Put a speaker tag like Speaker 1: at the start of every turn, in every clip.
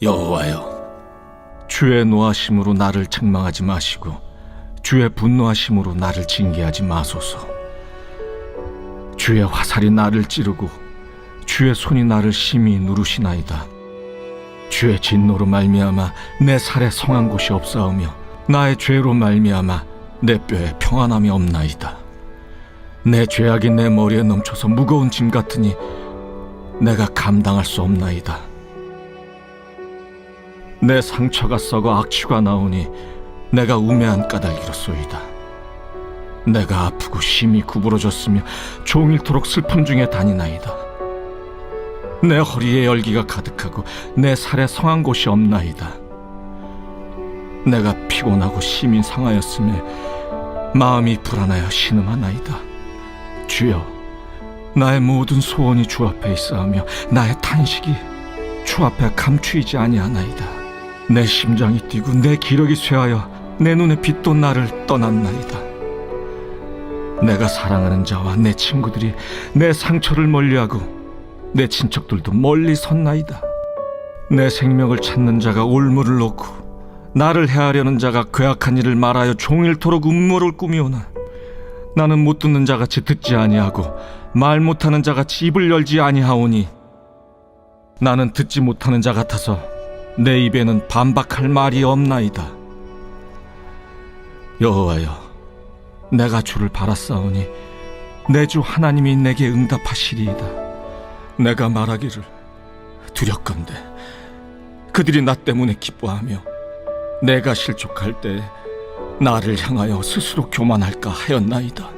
Speaker 1: 여호와여, 주의 노하심으로 나를 책망하지 마시고 주의 분노하심으로 나를 징계하지 마소서. 주의 화살이 나를 찌르고 주의 손이 나를 심히 누르시나이다. 주의 진노로 말미암아 내 살에 성한 곳이 없사오며 나의 죄로 말미암아 내 뼈에 평안함이 없나이다. 내 죄악이 내 머리에 넘쳐서 무거운 짐 같으니 내가 감당할 수 없나이다. 내 상처가 썩어 악취가 나오니 내가 우매한 까닭이로소이다. 내가 아프고 심히 구부러졌으며 종일토록 슬픔 중에 다니나이다. 내 허리에 열기가 가득하고 내 살에 성한 곳이 없나이다. 내가 피곤하고 심히 상하였으며 마음이 불안하여 신음하나이다. 주여, 나의 모든 소원이 주 앞에 있사오며 나의 탄식이 주 앞에 감추이지 아니하나이다. 내 심장이 뛰고 내 기력이 쇠하여 내 눈의 빛도 나를 떠났나이다. 내가 사랑하는 자와 내 친구들이 내 상처를 멀리하고 내 친척들도 멀리 섰나이다. 내 생명을 찾는 자가 올무를 놓고 나를 해하려는 자가 괴악한 일을 말하여 종일토록 음모를 꾸미오나 나는 못 듣는 자같이 듣지 아니하고 말 못하는 자같이 입을 열지 아니하오니 나는 듣지 못하는 자 같아서 내 입에는 반박할 말이 없나이다. 여호와여, 내가 주를 바라사오니 내 주 하나님이 내게 응답하시리이다. 내가 말하기를 두렵건대 그들이 나 때문에 기뻐하며 내가 실족할 때 나를 향하여 스스로 교만할까 하였나이다.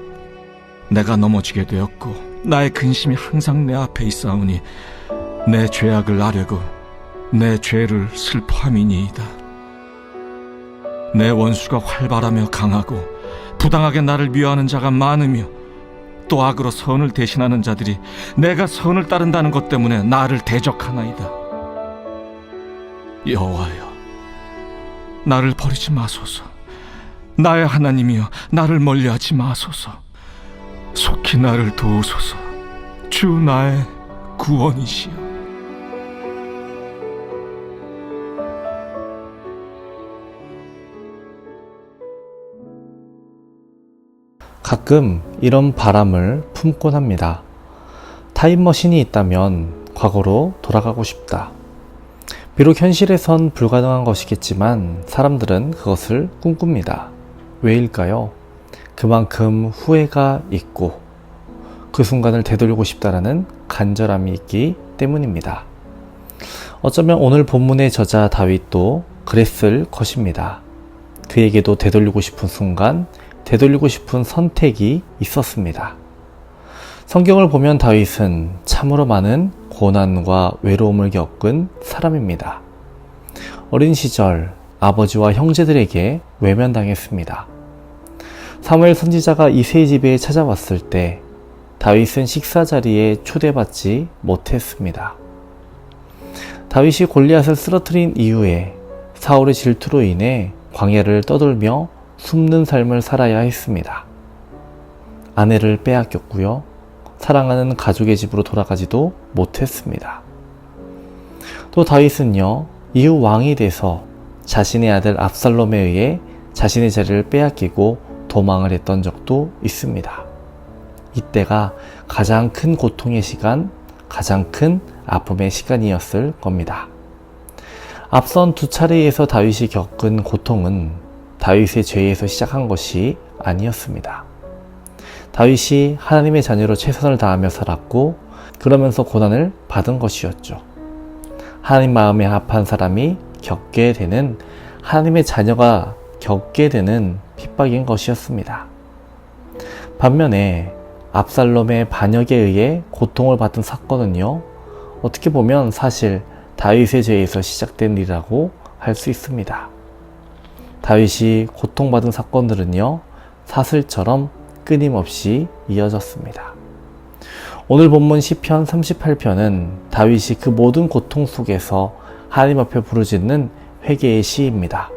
Speaker 1: 내가 넘어지게 되었고 나의 근심이 항상 내 앞에 있사오니 내 죄악을 아뢰고 내 죄를 슬퍼함이니이다. 내 원수가 활발하며 강하고 부당하게 나를 미워하는 자가 많으며 또 악으로 선을 대신하는 자들이 내가 선을 따른다는 것 때문에 나를 대적하나이다. 여호와여, 나를 버리지 마소서. 나의 하나님이여, 나를 멀리하지 마소서. 속히 나를 도우소서. 주 나의 구원이시여.
Speaker 2: 가끔 이런 바람을 품곤 합니다. 타임머신이 있다면 과거로 돌아가고 싶다. 비록 현실에선 불가능한 것이겠지만 사람들은 그것을 꿈꿉니다. 왜일까요? 그만큼 후회가 있고 그 순간을 되돌리고 싶다라는 간절함이 있기 때문입니다. 어쩌면 오늘 본문의 저자 다윗도 그랬을 것입니다. 그에게도 되돌리고 싶은 순간, 되돌리고 싶은 선택이 있었습니다. 성경을 보면 다윗은 참으로 많은 고난과 외로움을 겪은 사람입니다. 어린 시절 아버지와 형제들에게 외면당했습니다. 사무엘 선지자가 이새의 집에 찾아왔을 때 다윗은 식사 자리에 초대받지 못했습니다. 다윗이 골리앗을 쓰러뜨린 이후에 사울의 질투로 인해 광야를 떠돌며 숨는 삶을 살아야 했습니다. 아내를 빼앗겼고요. 사랑하는 가족의 집으로 돌아가지도 못했습니다. 또 다윗은요, 이후 왕이 돼서 자신의 아들 압살롬에 의해 자신의 자리를 빼앗기고 도망을 했던 적도 있습니다. 이때가 가장 큰 고통의 시간, 가장 큰 아픔의 시간이었을 겁니다. 앞선 두 차례에서 다윗이 겪은 고통은 다윗의 죄에서 시작한 것이 아니었습니다. 다윗이 하나님의 자녀로 최선을 다하며 살았고 그러면서 고난을 받은 것이었죠. 하나님 마음에 합한 사람이 겪게 되는, 하나님의 자녀가 겪게 되는 핍박인 것이었습니다. 반면에 압살롬의 반역에 의해 고통을 받은 사건은요, 어떻게 보면 사실 다윗의 죄에서 시작된 일이라고 할 수 있습니다. 다윗이 고통받은 사건들은요, 사슬처럼 끊임없이 이어졌습니다. 오늘 본문 시편 38편은 다윗이 그 모든 고통 속에서 하나님 앞에 부르짖는 회개의 시입니다.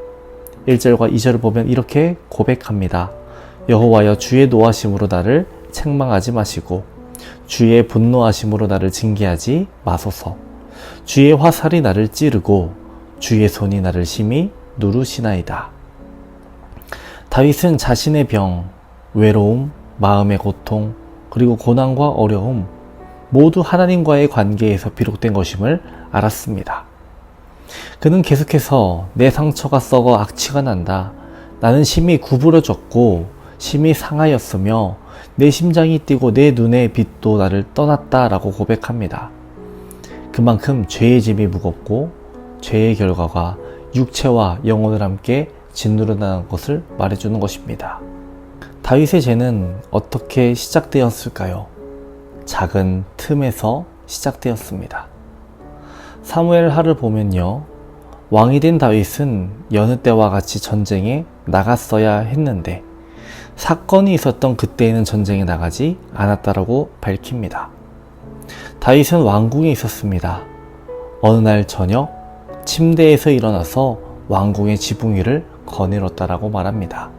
Speaker 2: 1절과 2절을 보면 이렇게 고백합니다. 여호와여, 주의 노하심으로 나를 책망하지 마시고 주의 분노하심으로 나를 징계하지 마소서. 주의 화살이 나를 찌르고 주의 손이 나를 심히 누르시나이다. 다윗은 자신의 병, 외로움, 마음의 고통, 그리고 고난과 어려움 모두 하나님과의 관계에서 비롯된 것임을 알았습니다. 그는 계속해서 내 상처가 썩어 악취가 난다. 나는 심히 구부러졌고 심히 상하였으며 내 심장이 뛰고 내 눈의 빛도 나를 떠났다 라고 고백합니다. 그만큼 죄의 짐이 무겁고 죄의 결과가 육체와 영혼을 함께 짓누른다는 것을 말해주는 것입니다. 다윗의 죄는 어떻게 시작되었을까요? 작은 틈에서 시작되었습니다. 사무엘 하를 보면요, 왕이 된 다윗은 여느 때와 같이 전쟁에 나갔어야 했는데 사건이 있었던 그때에는 전쟁에 나가지 않았다라고 밝힙니다. 다윗은 왕궁에 있었습니다. 어느 날 저녁 침대에서 일어나서 왕궁의 지붕 위를 거닐었다라고 말합니다.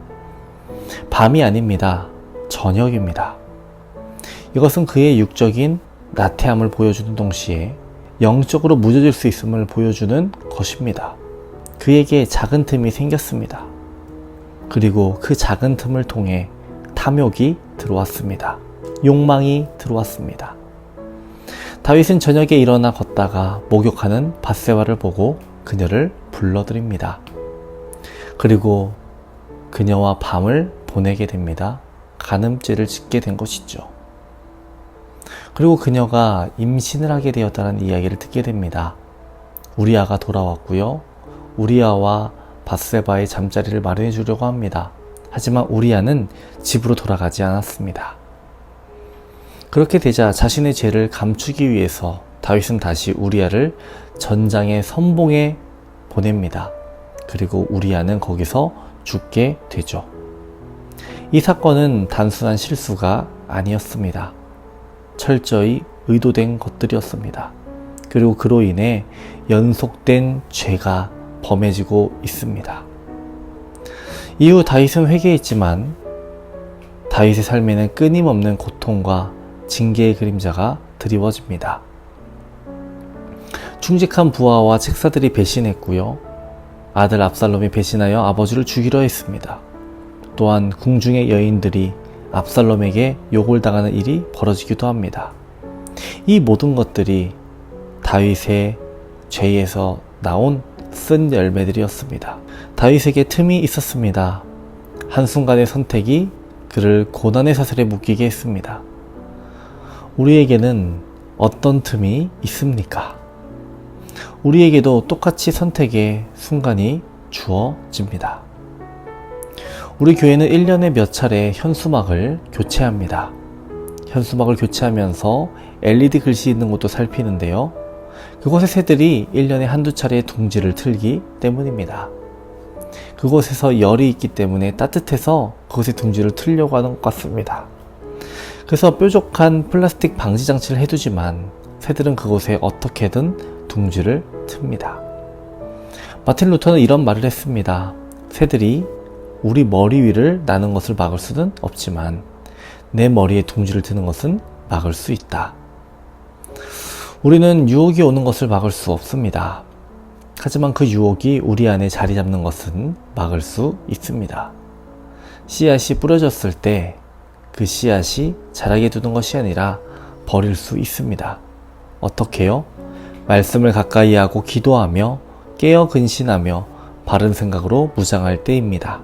Speaker 2: 밤이 아닙니다. 저녁입니다. 이것은 그의 육적인 나태함을 보여주는 동시에 영적으로 무뎌질 수 있음을 보여주는 것입니다. 그에게 작은 틈이 생겼습니다. 그리고 그 작은 틈을 통해 탐욕이 들어왔습니다. 욕망이 들어왔습니다. 다윗은 저녁에 일어나 걷다가 목욕하는 밧세바를 보고 그녀를 불러들입니다. 그리고 그녀와 밤을 보내게 됩니다. 간음죄를 짓게 된 것이죠. 그리고 그녀가 임신을 하게 되었다는 이야기를 듣게 됩니다. 우리아가 돌아왔고요. 우리아와 밧세바의 잠자리를 마련해 주려고 합니다. 하지만 우리아는 집으로 돌아가지 않았습니다. 그렇게 되자 자신의 죄를 감추기 위해서 다윗은 다시 우리아를 전장의 선봉에 보냅니다. 그리고 우리아는 거기서 죽게 되죠. 이 사건은 단순한 실수가 아니었습니다. 철저히 의도된 것들이었습니다. 그리고 그로 인해 연속된 죄가 범해지고 있습니다. 이후 다윗은 회개했지만 다윗의 삶에는 끊임없는 고통과 징계의 그림자가 드리워집니다. 충직한 부하와 책사들이 배신했고요. 아들 압살롬이 배신하여 아버지를 죽이려 했습니다. 또한 궁중의 여인들이 압살롬에게 욕을 당하는 일이 벌어지기도 합니다. 이 모든 것들이 다윗의 죄에서 나온 쓴 열매들이었습니다. 다윗에게 틈이 있었습니다. 한순간의 선택이 그를 고난의 사슬에 묶이게 했습니다. 우리에게는 어떤 틈이 있습니까? 우리에게도 똑같이 선택의 순간이 주어집니다. 우리 교회는 1년에 몇 차례 현수막을 교체합니다. 현수막을 교체하면서 LED 글씨 있는 곳도 살피는데요. 그곳의 새들이 1년에 한두 차례 둥지를 틀기 때문입니다. 그곳에서 열이 있기 때문에 따뜻해서 그곳에 둥지를 틀려고 하는 것 같습니다. 그래서 뾰족한 플라스틱 방지 장치를 해두지만 새들은 그곳에 어떻게든 둥지를 틉니다. 마틴 루터는 이런 말을 했습니다. 새들이 우리 머리 위를 나는 것을 막을 수는 없지만 내 머리에 둥지를 트는 것은 막을 수 있다. 우리는 유혹이 오는 것을 막을 수 없습니다. 하지만 그 유혹이 우리 안에 자리 잡는 것은 막을 수 있습니다. 씨앗이 뿌려졌을 때 그 씨앗이 자라게 두는 것이 아니라 버릴 수 있습니다. 어떻게요? 말씀을 가까이 하고 기도하며 깨어 근신하며 바른 생각으로 무장할 때입니다.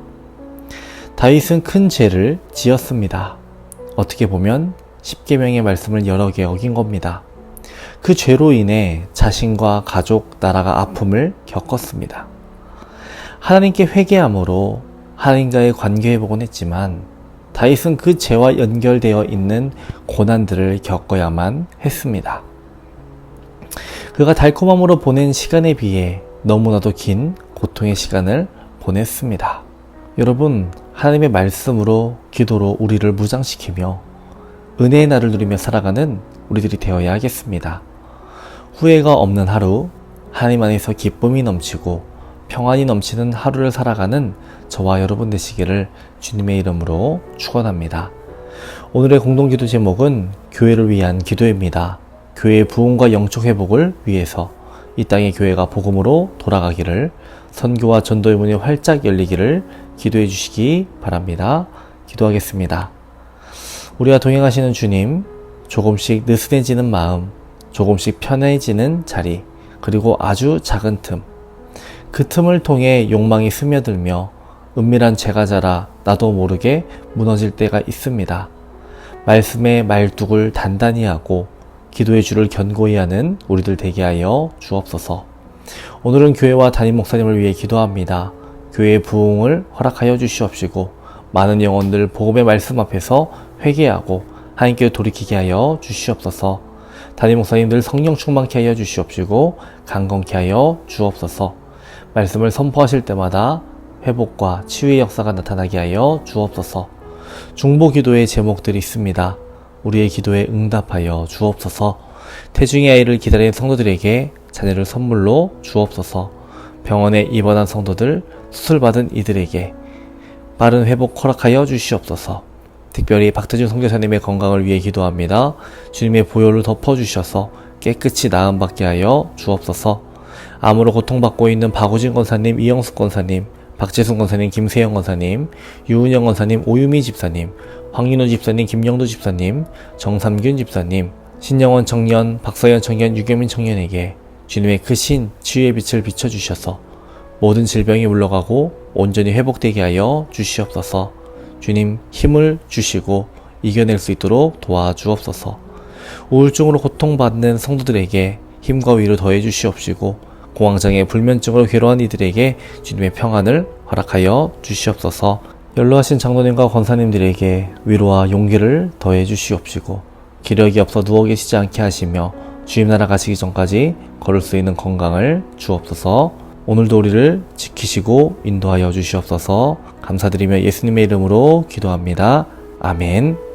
Speaker 2: 다윗은 큰 죄를 지었습니다. 어떻게 보면 십계명의 말씀을 여러 개 어긴 겁니다. 그 죄로 인해 자신과 가족, 나라가 아픔을 겪었습니다. 하나님께 회개함으로 하나님과의 관계 회복은 했지만 다윗은 그 죄와 연결되어 있는 고난들을 겪어야만 했습니다. 그가 달콤함으로 보낸 시간에 비해 너무나도 긴 고통의 시간을 보냈습니다. 여러분, 하나님의 말씀으로 기도로 우리를 무장시키며 은혜의 날을 누리며 살아가는 우리들이 되어야 하겠습니다. 후회가 없는 하루, 하나님 안에서 기쁨이 넘치고 평안이 넘치는 하루를 살아가는 저와 여러분 되시기를 주님의 이름으로 축원합니다. 오늘의 공동기도 제목은 교회를 위한 기도입니다. 교회의 부흥과 영적 회복을 위해서 이 땅의 교회가 복음으로 돌아가기를, 선교와 전도의 문이 활짝 열리기를 기도해 주시기 바랍니다. 기도하겠습니다. 우리와 동행하시는 주님, 조금씩 느슨해지는 마음, 조금씩 편해지는 자리, 그리고 아주 작은 틈, 그 틈을 통해 욕망이 스며들며 은밀한 죄가 자라 나도 모르게 무너질 때가 있습니다. 말씀의 말뚝을 단단히 하고 기도의 줄을 견고히 하는 우리들 되게 하여 주옵소서. 오늘은 교회와 담임 목사님을 위해 기도합니다. 교회의 부흥을 허락하여 주시옵시고 많은 영혼들 복음의 말씀 앞에서 회개하고 하나님께 돌이키게 하여 주시옵소서. 담임 목사님들 성령 충만케 하여 주시옵시고 강건케 하여 주옵소서. 말씀을 선포하실 때마다 회복과 치유의 역사가 나타나게 하여 주옵소서. 중보 기도의 제목들이 있습니다. 우리의 기도에 응답하여 주옵소서. 태중의 아이를 기다리는 성도들에게 자녀를 선물로 주옵소서. 병원에 입원한 성도들, 수술받은 이들에게 빠른 회복 허락하여 주시옵소서. 특별히 박태준 선교사님의 건강을 위해 기도합니다. 주님의 보혈을 덮어주셔서 깨끗이 나음받게 하여 주옵소서. 암으로 고통받고 있는 박우진 권사님, 이영숙 권사님, 박재순 권사님, 김세영 권사님, 유은영 권사님, 오유미 집사님, 황인호 집사님, 김영도 집사님, 정삼균 집사님, 신영원 청년, 박서연 청년, 유겸민 청년에게 주님의 크신 치유의 빛을 비춰주셔서 모든 질병이 물러가고 온전히 회복되게 하여 주시옵소서. 주님 힘을 주시고 이겨낼 수 있도록 도와주옵소서. 우울증으로 고통받는 성도들에게 힘과 위로 더해 주시옵시고 공황장애 불면증으로 괴로운 이들에게 주님의 평안을 허락하여 주시옵소서. 연로하신 장로님과 권사님들에게 위로와 용기를 더해 주시옵시고 기력이 없어 누워 계시지 않게 하시며 주님 나라 가시기 전까지 걸을 수 있는 건강을 주옵소서. 오늘도 우리를 지키시고 인도하여 주시옵소서. 감사드리며 예수님의 이름으로 기도합니다. 아멘.